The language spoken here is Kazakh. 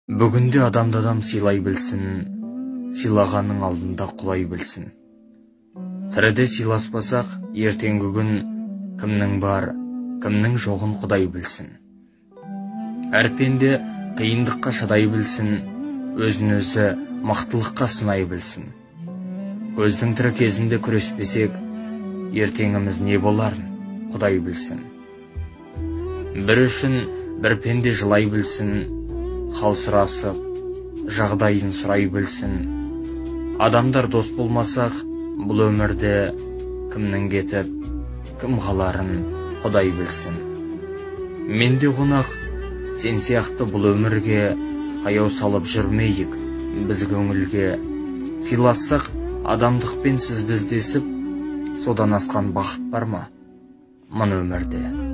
Бүгінде адамды адам сыйлай білсін, сыйлағанның алдында құлай білсін. Тіріде сыйласпасақ, ертеңгі күн кімнің бар, кімнің жоғын Құдай білсін. Әр пенде қиындыққа шыдай білсін, өзін-өзі мақтылыққа сынай білсін. Көздің тірі кезінде күреспесек, ертеңіміз не боларын Құдай білсін. Bir үшін бір пенде жылай білсін, хал сұрасып, жағдайын сұрай білсін. Адамдар дос болмасақ, бұл өмірде кімнің кетіп, кім қаларын Құдай білсін. Менде қонақ, сен сияқты бұл өмірге қаяу салып жүрмейік, біз көңілге. Сыйлассақ, адамдықпен сіз біздесіп, содан асқан бақыт бар ма мұн өмірде?